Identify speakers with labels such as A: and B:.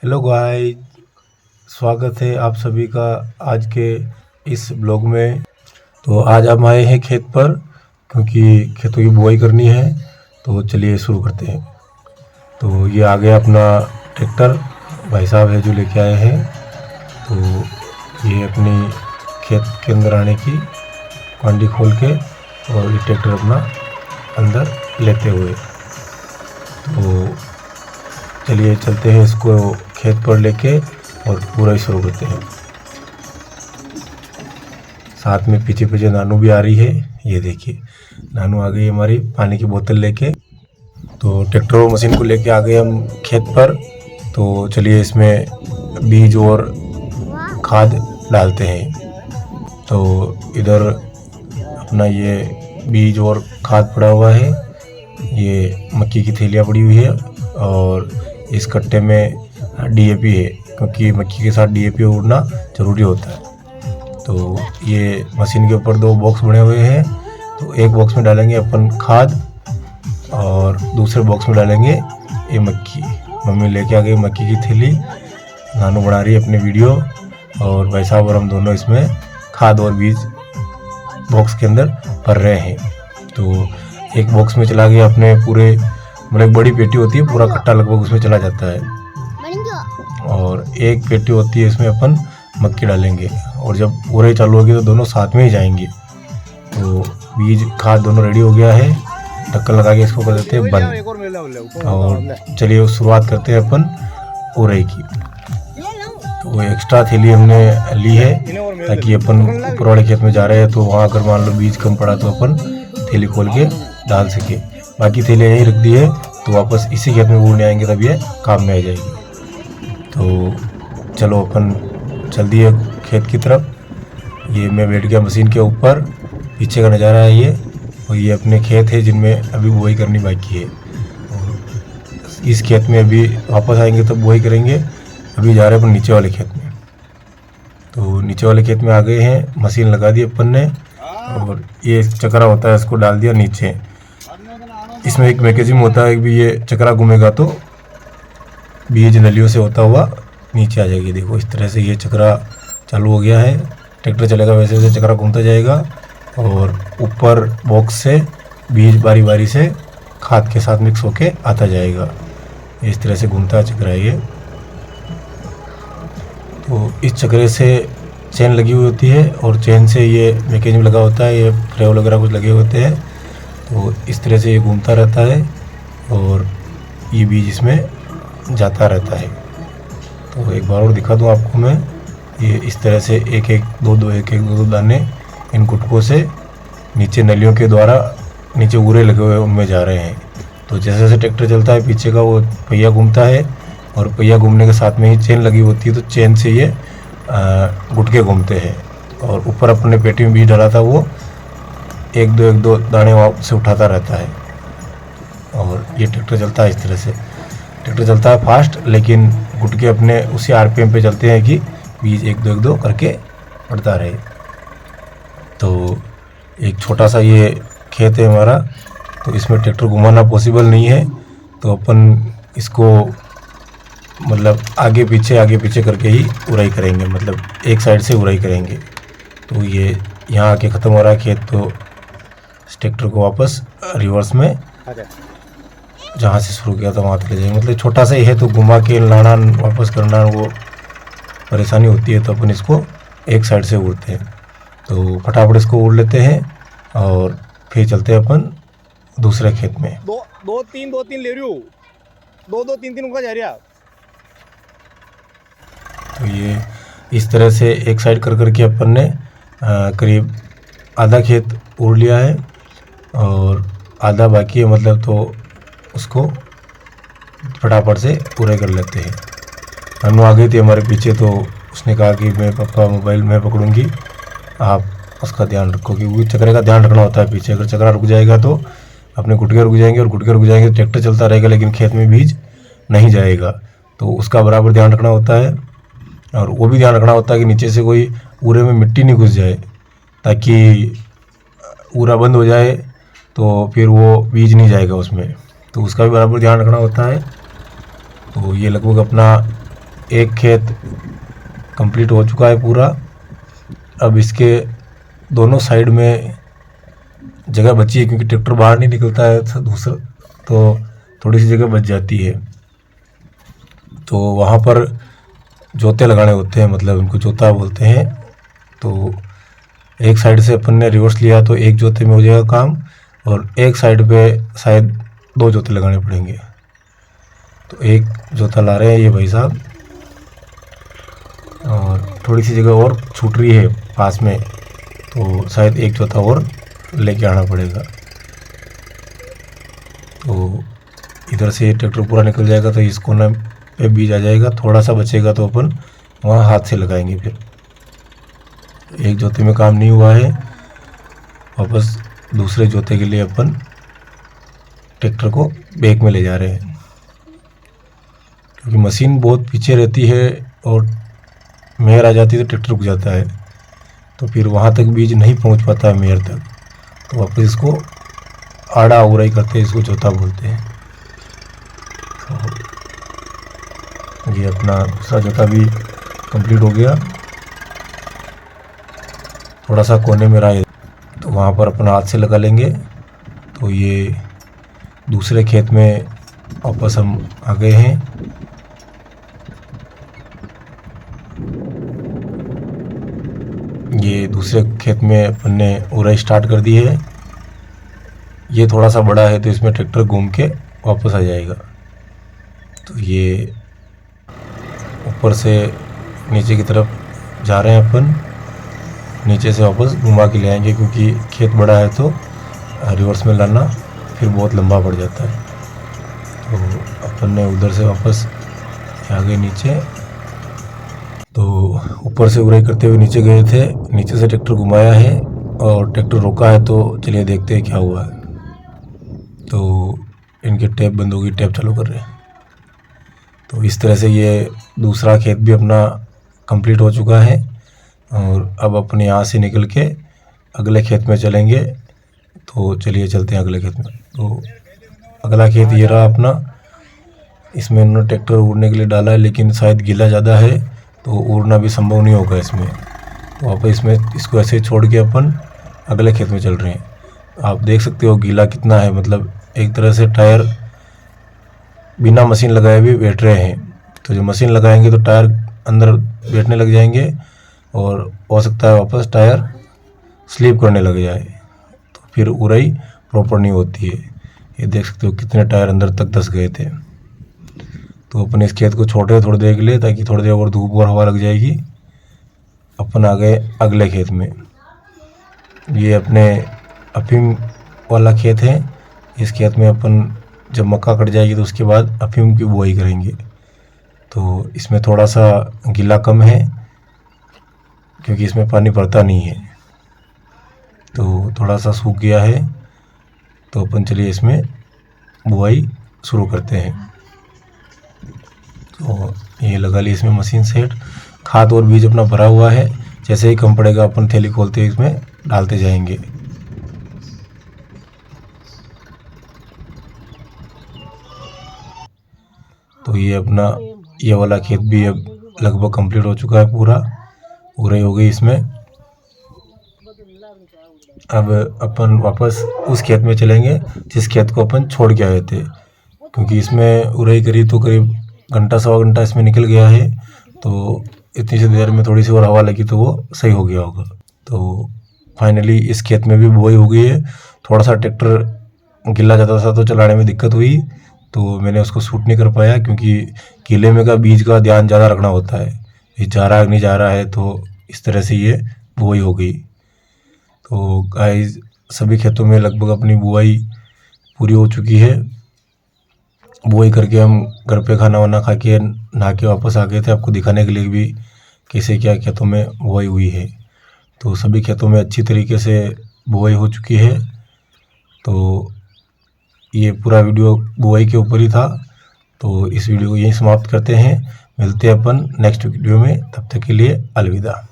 A: Hello guys, स्वागत है आप सभी का आज के इस ब्लॉग में। तो आज हम आए हैं खेत पर क्योंकि खेतों की बुआई करनी है। तो चलिए शुरू करते हैं। तो ये आ गया अपना ट्रैक्टर, भाई साहब है जो लेके आए हैं। तो ये अपनी खेत के अंदर आने की कुंडी खोल के और ये ट्रैक्टर अपना अंदर लेते हुए। तो चलिए चलते हैं इसको खेत पर लेके और पूरा ही शुरू करते हैं। साथ में पीछे पीछे नानू भी आ रही है। ये देखिए नानू आ गई हमारी पानी की बोतल लेके। तो ट्रैक्टर और मशीन को लेके आ गए हम खेत पर। तो चलिए इसमें बीज और खाद डालते हैं। तो इधर अपना ये बीज और खाद पड़ा हुआ है। ये मक्की की थैलियाँ पड़ी हुई है और इस कट्टे में डीएपी है क्योंकि मक्की के साथ डीएपी उड़ना ज़रूरी होता है। तो ये मशीन के ऊपर दो बॉक्स बने हुए हैं। तो एक बॉक्स में डालेंगे अपन खाद और दूसरे बॉक्स में डालेंगे ये मक्की। मम्मी लेके आ गई मक्की की थैली, नानू बना रही है अपने वीडियो और भाई साहब और हम दोनों इसमें खाद और बीज बॉक्स के अंदर भर रहे हैं। तो एक बॉक्स में चला गया अपने पूरे, मतलब एक बड़ी पेटी होती है, पूरा कट्टा लगभग उसमें चला जाता है। और एक पेटी होती है इसमें अपन मक्की डालेंगे और जब पूरे चालू होगी तो दोनों साथ में ही जाएंगे। तो बीज खाद दोनों रेडी हो गया है। ढक्कन लगा के इसको कर देते हैं बंद और चलिए शुरुआत करते हैं अपन उरई की। तो वो एक्स्ट्रा थैली हमने ली है ताकि अपन ऊपर वाले खेत में जा रहे हैं तो वहाँ अगर मान लो बीज कम पड़ा तो अपन थैली खोल के डाल सके। बाकी थैलियाँ यहीं रख दी है तो वापस इसी खेत में उड़ने आएंगे तब ये काम में आ जाएगी। तो चलो अपन चल दिए खेत की तरफ। ये मैं बैठ गया मशीन के ऊपर, पीछे का नज़ारा है ये। और ये अपने खेत है जिनमें अभी बुआई करनी बाकी है। और इस खेत में अभी वापस आएंगे तब बुआई करेंगे। अभी जा रहे हैं अपन नीचे वाले खेत में। तो नीचे वाले खेत में आ गए हैं, मशीन लगा दी अपन ने और ये चक्रा होता है इसको डाल दिया नीचे। इसमें एक मैकेनिज्म होता है कि ये चक्रा घूमेगा तो बीज नलियों से होता हुआ नीचे आ जाएगी। देखो इस तरह से ये चक्रा चालू हो गया है। ट्रैक्टर चलेगा वैसे वैसे चक्रा घूमता जाएगा और ऊपर बॉक्स से बीज बारी बारी से खाद के साथ मिक्स होके आता जाएगा। इस तरह से घूमता चक्रा है ये। तो इस चक्रे से चेन लगी हुई होती है और चेन से ये मैकेनिज्म लगा होता है, ये फ्लेवर वगैरह कुछ लगे होते हैं। तो इस तरह से ये घूमता रहता है और ये बीज इसमें जाता रहता है। तो एक बार और दिखा दूँ आपको मैं। ये इस तरह से एक एक दो दो दाने इन गुटकों से नीचे नलियों के द्वारा नीचे उरे लगे हुए उनमें जा रहे हैं। तो जैसे जैसे ट्रैक्टर चलता है पीछे का वो पहिया घूमता है और पहिया घूमने के साथ में ही चेन लगी होती है। तो चेन से ये गुटके घूमते हैं और ऊपर अपने पेटी में बीज डाला था वो एक दो दाने वहाँ से उठाता रहता है। और ये ट्रैक्टर चलता है इस तरह से। ट्रैक्टर चलता है फास्ट लेकिन गुटके अपने उसी आरपीएम पे चलते हैं कि बीज एक दो करके पड़ता रहे। तो एक छोटा सा ये खेत है हमारा, तो इसमें ट्रैक्टर घुमाना पॉसिबल नहीं है। तो अपन इसको मतलब आगे पीछे करके ही उराई करेंगे, मतलब एक साइड से उराई करेंगे। तो ये यहाँ आके ख़त्म हो रहा है खेत। तो इस ट्रैक्टर को वापस रिवर्स में जहाँ से शुरू किया था वहाँ तक ले जाएंगे। मतलब छोटा सा ही है तो घुमा के लाना वापस करना वो परेशानी होती है। तो अपन इसको एक साइड से उड़ते हैं। तो फटाफट इसको उड़ लेते हैं और फिर चलते हैं अपन दूसरे खेत में।
B: दो तीन ले रही हूँ, दो तीन उनका जा रहा।
A: तो ये इस तरह से एक साइड करके अपन ने करीब आधा खेत उड़ लिया है और आधा बाकी है, मतलब तो उसको फटाफट से पूरे कर लेते हैं। नानू आ गई थी हमारे पीछे तो उसने कहा कि मैं पापा मोबाइल में पकड़ूंगी, आप उसका ध्यान रखो क्योंकि चक्रे का ध्यान रखना होता है पीछे। अगर चक्रा रुक जाएगा तो अपने गुटके रुक जाएंगे और गुटके रुक जाएंगे तो ट्रैक्टर चलता रहेगा लेकिन खेत में बीज नहीं जाएगा। तो उसका बराबर ध्यान रखना होता है और वो भी ध्यान रखना होता है कि नीचे से कोई पूरे में मिट्टी नहीं घुस जाए, ताकि पूरा बंद हो जाए तो फिर वो बीज नहीं जाएगा उसमें। तो उसका भी बराबर ध्यान रखना होता है। तो ये लगभग अपना एक खेत कंप्लीट हो चुका है पूरा। अब इसके दोनों साइड में जगह बची है, क्योंकि ट्रैक्टर बाहर नहीं निकलता है दूसरा, तो थोड़ी सी जगह बच जाती है। तो वहाँ पर जोते लगाने होते हैं, मतलब उनको जोता बोलते हैं। तो एक साइड से अपन ने रिवर्स लिया तो एक जोते में हो जाएगा काम, और एक साइड पे शायद 2 जोते लगाने पड़ेंगे। तो एक जोता ला रहे हैं ये भाई साहब, और थोड़ी सी जगह और छूट रही है पास में, तो शायद एक जोता और लेके आना पड़ेगा। तो इधर से ट्रैक्टर पूरा निकल जाएगा तो इस कोना पे बीज आ जाएगा, थोड़ा सा बचेगा तो अपन वहाँ हाथ से लगाएंगे। फिर एक जोते में काम नहीं हुआ है, वापस दूसरे जोते के लिए अपन ट्रैक्टर को बैक में ले जा रहे हैं, क्योंकि मशीन बहुत पीछे रहती है और मेहर आ जाती है तो ट्रैक्टर रुक जाता है, तो फिर वहाँ तक बीज नहीं पहुँच पाता है मेहर तक। तो वापस इसको आड़ा उड़ाई करते हैं, इसको जोता बोलते हैं। तो ये अपना दूसरा जोता भी कंप्लीट हो गया। थोड़ा सा कोने में रहा है तो वहाँ पर अपना हाथ से लगा लेंगे। तो ये दूसरे खेत में वापस हम आ गए हैं। ये दूसरे खेत में अपन ने उड़ाई स्टार्ट कर दी है। ये थोड़ा सा बड़ा है तो इसमें ट्रैक्टर घूम के वापस आ जाएगा। तो ये ऊपर से नीचे की तरफ जा रहे हैं अपन, नीचे से वापस घुमा के ले आएंगे, क्योंकि खेत बड़ा है तो रिवर्स में लाना फिर बहुत लंबा पड़ जाता है। तो अपन ने उधर से वापस आ गए नीचे। तो ऊपर से उड़ाई करते हुए नीचे गए थे, नीचे से ट्रैक्टर घुमाया है और ट्रैक्टर रोका है। तो चलिए देखते हैं क्या हुआ है। तो इनकी टैप बंद होगी, टैप चालू कर रहे हैं। तो इस तरह से ये दूसरा खेत भी अपना कंप्लीट हो चुका है, और अब अपन यहाँ से निकल के अगले खेत में चलेंगे। तो चलिए चलते हैं अगले खेत में। तो अगला खेत ये रहा अपना। इसमें उन्होंने ट्रैक्टर उड़ने के लिए डाला है, लेकिन शायद गीला ज़्यादा है तो उड़ना भी संभव नहीं होगा इसमें। तो वापस इसमें इसको ऐसे ही छोड़ के अपन अगले खेत में चल रहे हैं। आप देख सकते हो गीला कितना है, मतलब एक तरह से टायर बिना मशीन लगाए भी बैठ रहे हैं। तो जब मशीन लगाएंगे तो टायर अंदर बैठने लग जाएंगे, और हो सकता है वापस टायर स्लिप करने लग जाए, तो फिर उड़ाई प्रॉपर नहीं होती है। ये देख सकते हो कितने टायर अंदर तक धंस गए थे। तो अपन इस खेत को छोड़ रहे थोड़ी देर के लिए, ताकि थोड़ी देर और धूप और हवा लग जाएगी। अपन आ गए अगले खेत में। ये अपने अफीम वाला खेत है। इस खेत में अपन जब मक्का कट जाएगी तो उसके बाद अफीम की बुआई करेंगे। तो इसमें थोड़ा सा गीला कम है, क्योंकि इसमें पानी पड़ता नहीं है, तो थोड़ा सा सूख गया है। तो अपन चलिए इसमें बुआई शुरू करते हैं। तो ये लगा ली इसमें मशीन सेट। खाद और बीज अपना भरा हुआ है, जैसे ही कम पड़ेगा अपन थैली खोलते ही इसमें डालते जाएंगे। तो ये अपना ये वाला खेत भी अब लगभग कंप्लीट हो चुका है पूरा, उड़ाई हो गई इसमें। अब अपन वापस उस खेत में चलेंगे जिस खेत को अपन छोड़ के आए थे, क्योंकि इसमें उड़ाई करी तो करीब घंटा सवा घंटा इसमें निकल गया है। तो इतनी सी देर में थोड़ी सी और हवा लगी तो वो सही हो गया होगा। तो फाइनली इस खेत में भी बुआई हो गई है। थोड़ा सा ट्रैक्टर गिला जाता था तो चलाने में दिक्कत हुई, तो मैंने उसको शूट नहीं कर पाया, क्योंकि गीले में का बीज का ध्यान ज़्यादा रखना होता है। ये जा रहा है नहीं जा रहा है, तो इस तरह से ये बुआई हो गई। तो गाइस सभी खेतों में लगभग अपनी बुआई पूरी हो चुकी है। बुआई करके हम घर पे खाना वाना खा के नहा के वापस आ गए थे, आपको दिखाने के लिए भी कैसे क्या खेतों में बुआई हुई है। तो सभी खेतों में अच्छी तरीके से बुआई हो चुकी है। तो ये पूरा वीडियो बुआई के ऊपर ही था। तो इस वीडियो को यहीं समाप्त करते हैं, मिलते हैं अपन नेक्स्ट वीडियो में। तब तक के लिए अलविदा।